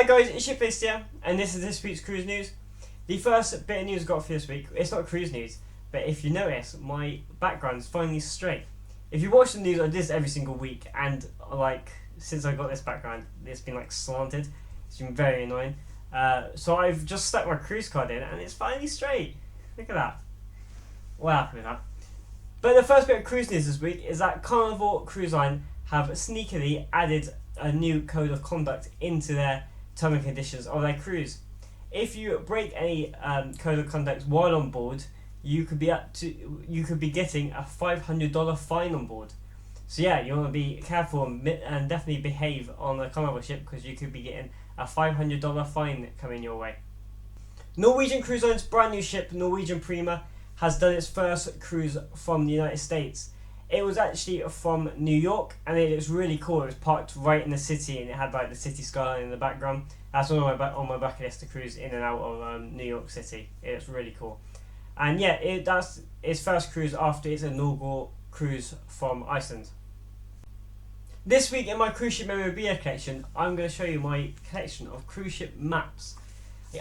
guys, it's Shipface here, and this is this week's cruise news. The first bit of news I got for this week, it's not cruise news, but if you notice, my background's finally straight. If you watch the news, I do this every single week, and like since I got this background, it's been like slanted. It's been very annoying. So I've just stuck my cruise card in, and it's finally straight. Look at that. What happened with that? But the first bit of cruise news this week is that Carnival Cruise Line have sneakily added a new code of conduct into their terms and conditions of their cruise. If you break any code of conduct while on board, you could be getting a $500 fine on board. So yeah, you want to be careful and definitely behave on a Carnival ship, because you could be getting a $500 fine coming your way. Norwegian Cruise Line's brand new ship, Norwegian Prima, has done its first cruise from the United States. It was actually from New York, and it looks really cool. It was parked right in the city, and it had like the city skyline in the background. That's on my bucket list to cruise in and out of New York City. It's really cool. And yeah, that's its first cruise after its inaugural cruise from Iceland. This week in my cruise ship memorabilia collection, I'm going to show you my collection of cruise ship maps.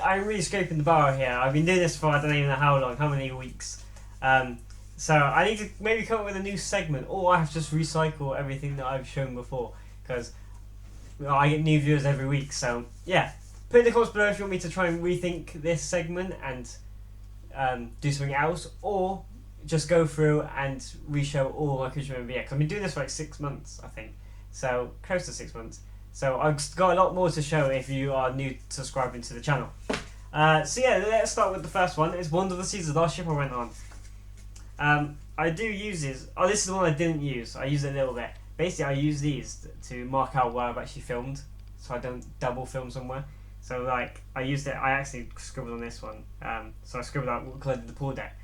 I'm really scraping the barrel here. I've been doing this for I don't even know how long, how many weeks. So I need to maybe come up with a new segment, or I have to just recycle everything that I've shown before, because I get new viewers every week. So yeah, put in the comments below if you want me to try and rethink this segment and do something else, or just go through and re-show all my cruise memorabilia. Because I've been doing this for like 6 months, I think, so close to 6 months. So I've got a lot more to show if you are new subscribing to the channel. So yeah, let's start with the first one. It's Wonder of the Seas, the last ship I went on. I do use this. Oh, this is the one I didn't use. I used it a little bit. Basically, I use these to mark out where I've actually filmed, so I don't double film somewhere. So like, I used it. I actually scribbled on this one. So I scribbled out because I did the pool deck.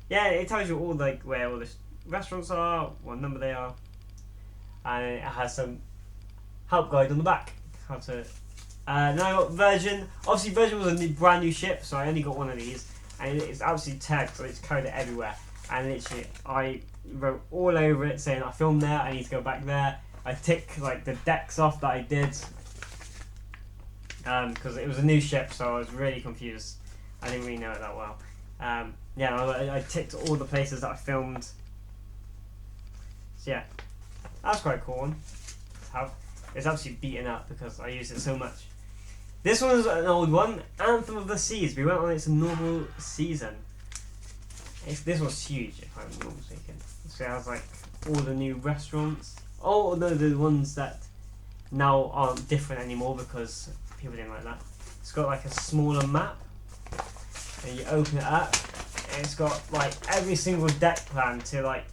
Yeah, it tells you all like where all the restaurants are, what number they are, and it has some help guide on the back. How to. Now I got Virgin. Obviously, Virgin was a brand new ship, so I only got one of these, and it's absolutely tagged, so it's carried it everywhere. And literally, I wrote all over it saying I filmed there, I need to go back there. I tick like the decks off that I did, because it was a new ship, so I was really confused. I didn't really know it that well. Yeah, I ticked all the places that I filmed. So yeah, that's quite a cool one to have. It's absolutely beaten up because I used it so much. This one's an old one, Anthem of the Seas. We went on its normal season. This was huge, if I'm not mistaken. So it has like all the new restaurants. Oh no, the ones that now aren't different anymore because people didn't like that. It's got like a smaller map, and you open it up, and it's got like every single deck plan to like,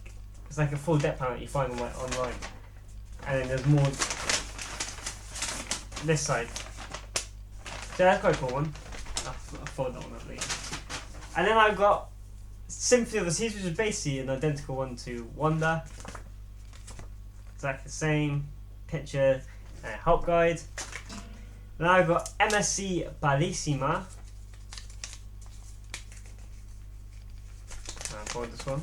it's like a full deck plan that you find on like online. And then there's more this side. So that's quite a cool one. I'll fold that one up later. And then I've got Symphony of the Seas, which is basically an identical one to Wonder. Exactly the same. Picture, help guide. Then I've got MSC Bellissima. I'll forward this one.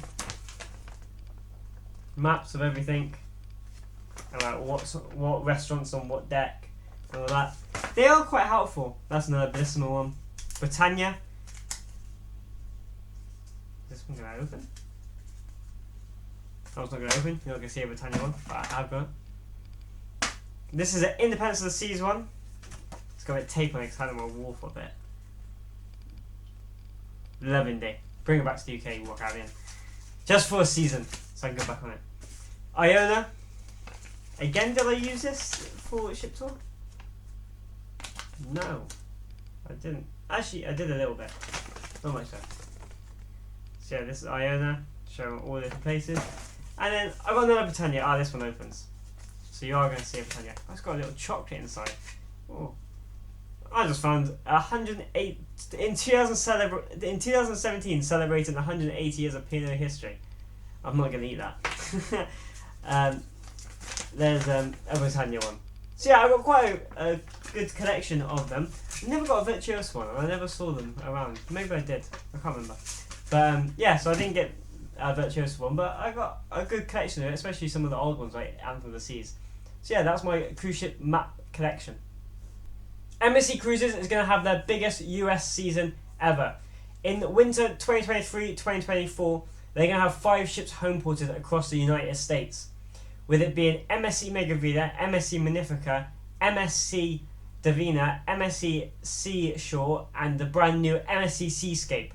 Maps of everything. About what restaurants on what deck and all that. They are quite helpful. That's another Bellissima one. Britannia. This one gonna open? That one's not gonna open. You're not gonna see a Britannia one, but I have got it. This is an Independence of the Seas one. It's got a bit of tape on it because I had it on my wall for a bit. Loving day. Bring it back to the UK, walk out in. Just for a season, so I can go back on it. Iona. Again, did I use this for ship tour? No, I didn't. Actually, I did a little bit. Not much though. So yeah, this is Iona, showing all the different places. And then I've got another Britannia. Ah, this one opens. So you are going to see a Britannia. Oh, it's got a little chocolate inside. Oh. I just found 108 in 2017 celebrating 180 years of Pinot history. I'm not going to eat that. There's a Britannia one. So yeah, I've got quite a good collection of them. I never got a Virtuoso one, and I never saw them around. Maybe I did. I can't remember. But yeah, so I didn't get a Virtuoso one, but I got a good collection of it, especially some of the old ones like Anthem of the Seas. So yeah, that's my cruise ship map collection. MSC Cruises is going to have their biggest US season ever. In winter 2023-2024, they're going to have 5 ships homeported across the United States, with it being MSC Megavita, MSC Magnifica, MSC Divina, MSC Seashore, and the brand new MSC Seascape.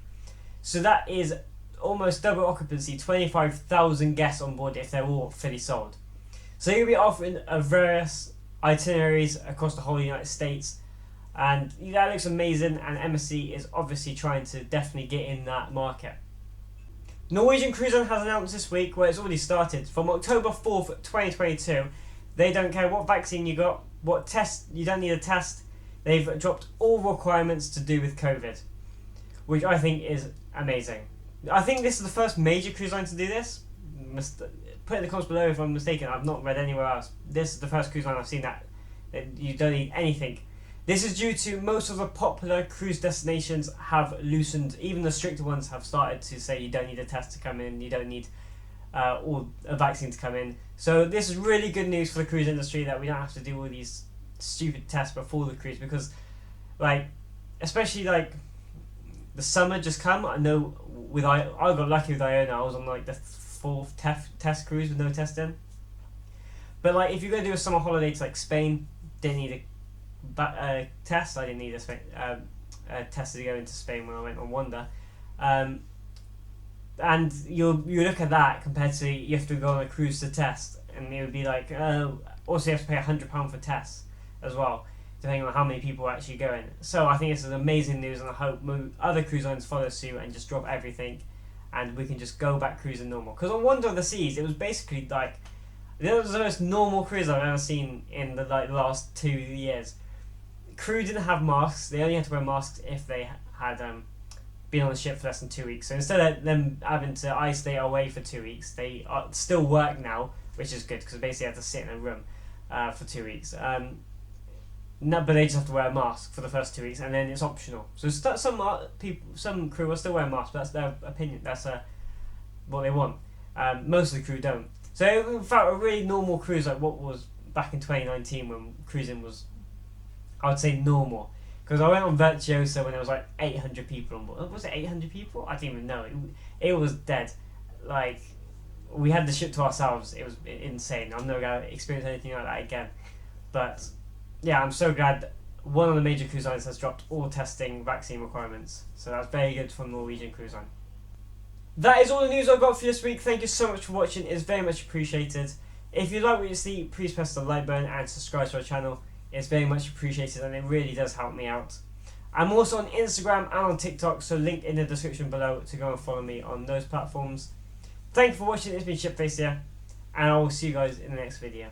So that is almost double occupancy, 25,000 guests on board if they're all fully sold. So you'll be offering various itineraries across the whole United States, and that looks amazing, and MSC is obviously trying to definitely get in that market. Norwegian Cruise Line has announced this week, where it's already started, from October 4th, 2022, they don't care what vaccine you got, what test, you don't need a test, they've dropped all requirements to do with COVID, which I think is amazing. I think this is the first major cruise line to do this. Put in the comments below if I'm mistaken. I've not read anywhere else. This is the first cruise line I've seen that you don't need anything. This is due to most of the popular cruise destinations have loosened. Even the stricter ones have started to say you don't need a test to come in. You don't need or a vaccine to come in. So this is really good news for the cruise industry, that we don't have to do all these stupid tests before the cruise, because especially the summer just come. I know I got lucky with Iona. I was on the 4th test cruise with no testing. But if you're going to do a summer holiday to Spain, didn't need a test. I didn't need a test to go into Spain when I went on Wonder. And you look at that compared to you have to go on a cruise to test, and it would be also you have to pay £100 for tests as well, depending on how many people are actually going. So I think this is amazing news, and I hope other cruise lines follow suit and just drop everything, and we can just go back cruising normal. Because on Wonder of the Seas, it was basically it was the most normal cruise I've ever seen in the last 2 years. Crew didn't have masks. They only had to wear masks if they had been on the ship for less than 2 weeks. So instead of them having to isolate away for 2 weeks, they still work now, which is good, because basically they have to sit in a room for 2 weeks. No, but they just have to wear a mask for the first 2 weeks, and then it's optional. So some crew will still wear masks, but that's their opinion. That's what they want. Most of the crew don't. So it felt a really normal cruise, like what was back in 2019 when cruising was, I would say, normal. Because I went on Virtuosa when there was 800 people on board. Was it 800 people? I didn't even know. It was dead. We had the ship to ourselves. It was insane. I'm never going to experience anything like that again. But yeah, I'm so glad one of the major cruise lines has dropped all testing vaccine requirements. So that's very good from Norwegian Cruise Line. That is all the news I've got for this week. Thank you so much for watching. It's very much appreciated. If you like what you see, please press the like button and subscribe to our channel. It's very much appreciated, and it really does help me out. I'm also on Instagram and on TikTok, so link in the description below to go and follow me on those platforms. Thank you for watching. It's been Shipface here, and I will see you guys in the next video.